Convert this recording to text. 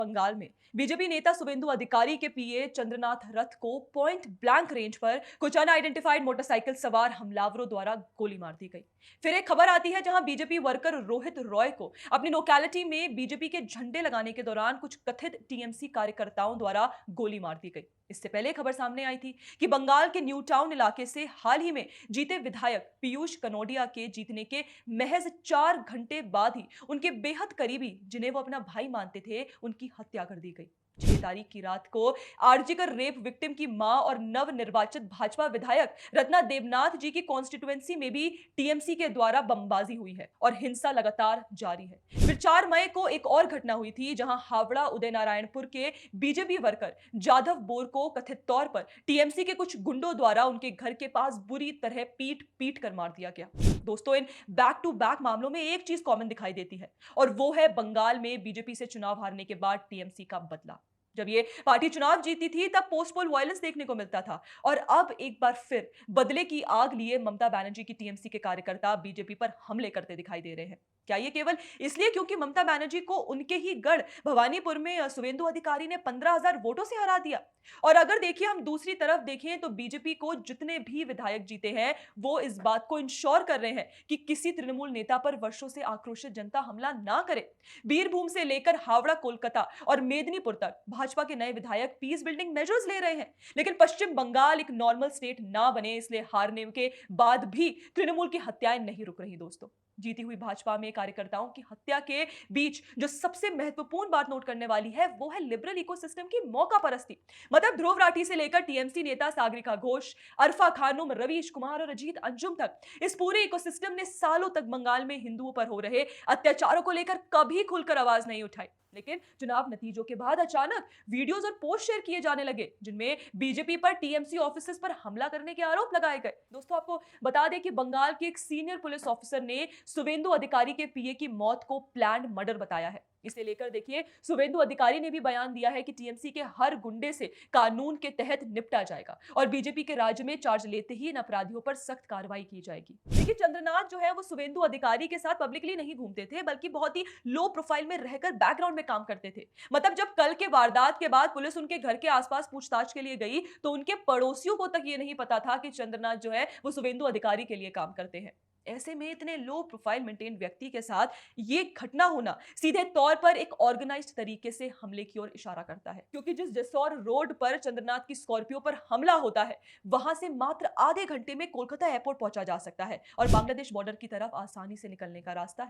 बंगाल में बीजेपी नेता शुभेंदु अधिकारी के पीए चंद्रनाथ रथ को पॉइंट ब्लैंक रेंज पर कुछ अनआइडेंटिफाइड मोटरसाइकिल सवार हमलावरों द्वारा गोली मार दी गई। फिर एक खबर आती है जहां बीजेपी वर्कर रोहित रॉय को अपनी लोकेलिटी में बीजेपी के झंडे लगाने के दौरान कुछ कथित टीएमसी कार्यकर्ताओं द्वारा गोली मार दी गई। इससे पहले खबर सामने आई थी कि बंगाल के न्यू टाउन इलाके से हाल ही में जीते विधायक पीयूष कनोडिया के जीतने के महज 4 घंटे बाद ही उनके बेहद करीबी, जिन्हें वो अपना भाई मानते थे, उनकी हत्या कर दी गई। 6 तारीख की रात को आरजीकर रेप विक्टिम की मां और नव निर्वाचित भाजपा विधायक रत्ना देवनाथ जी की कॉन्स्टिट्यूएंसी में भी टीएमसी के द्वारा बमबाजी हुई है और हिंसा लगातार जारी है। फिर 4 मई को एक और घटना हुई थी जहां हावड़ा उदय नारायणपुर के बीजेपी वर्कर जाधव बोर को कथित तौर पर टीएमसी के कुछ गुंडों द्वारा उनके घर के पास बुरी तरह पीट पीट कर मार दिया गया। दोस्तों, इन बैक टू बैक मामलों में एक चीज कॉमन दिखाई देती है और वो है बंगाल में बीजेपी से चुनाव हारने के बाद टीएमसी का बदला। जब ये पार्टी चुनाव जीती थी तब पोस्ट पोल वायलेंस देखने को मिलता था और अब एक बार फिर बदले की आग लिए ममता बनर्जी की टीएमसी के कार्यकर्ता बीजेपी पर हमले करते दिखाई दे रहे हैं। क्या ये केवल इसलिए क्योंकि ममता बनर्जी को उनके ही गढ़ भवानीपुर में शुभेंदु अधिकारी ने 15,000 वोटों से हरा दिया? और अगर देखिए हम दूसरी तरफ देखें तो बीजेपी को जितने भी विधायक जीते हैं वो इस बात को इंश्योर कर रहे हैं कि किसी तृणमूल नेता पर वर्षों से आक्रोशित जनता हमला ना करे। बीरभूम से लेकर हावड़ा, कोलकाता और मेदिनीपुर तक भाजपा के नए विधायक पीस बिल्डिंग मेजर्स ले रहे हैं, लेकिन पश्चिम बंगाल एक नॉर्मल स्टेट ना बने इसलिए हारने के बाद भी तृणमूल की हत्याएं नहीं रुक रही। दोस्तों, जीती हुई भाजपा में कार्यकर्ताओं की हत्या के बीच जो सबसे महत्वपूर्ण बात नोट करने वाली है वो है लिबरल इकोसिस्टम की मौका परस्ती। मतलब ध्रुव राठी से लेकर टीएमसी नेता सागरिका घोष, अरफा खानम, रवीश कुमार और अजीत अंजुम तक इस पूरे इकोसिस्टम ने सालों तक बंगाल में हिंदुओं पर हो रहे अत्याचारों को लेकर कभी खुलकर आवाज नहीं उठाई। लेकिन चुनाव नतीजों के बाद अचानक वीडियोस और पोस्ट शेयर किए जाने लगे जिनमें बीजेपी पर टीएमसी ऑफिसर्स पर हमला करने के आरोप लगाए गए। दोस्तों, आपको बता दें कि बंगाल के एक सीनियर पुलिस ऑफिसर ने शुभेंदु अधिकारी के पीए की मौत को प्लान्ड मर्डर बताया है। इसे लेकर देखिए शुभेंदु अधिकारी ने भी बयान दिया है कि टीएमसी के हर गुंडे से कानून के तहत निपटा जाएगा और बीजेपी के राज्य में चार्ज लेते ही इन अपराधियों पर सख्त कार्रवाई की जाएगी। देखिए, चंद्रनाथ जो है वो शुभेंदु अधिकारी के साथ पब्लिकली नहीं घूमते थे बल्कि बहुत ही लो प्रोफाइल में रहकर बैकग्राउंड में काम करते थे। मतलब जब कल के वारदात के बाद पुलिस उनके घर के आसपास पूछताछ के लिए गई तो उनके पड़ोसियों को तक ये नहीं पता था कि चंद्रनाथ जो है वो शुभेंदु अधिकारी के लिए काम करते हैं। ऐसे में इतने लो प्रोफाइल मेंटेन व्यक्ति के साथ ये घटना होना सीधे तौर पर एक ऑर्गेनाइज्ड तरीके से हमले की ओर इशारा करता है, क्योंकि जिस जसौर रोड पर चंद्रनाथ की स्कॉर्पियो पर हमला होता है वहां से मात्र आधे घंटे में कोलकाता एयरपोर्ट पहुंचा जा सकता है और बांग्लादेश बॉर्डर की तरफ आसानी से निकलने का रास्ता है।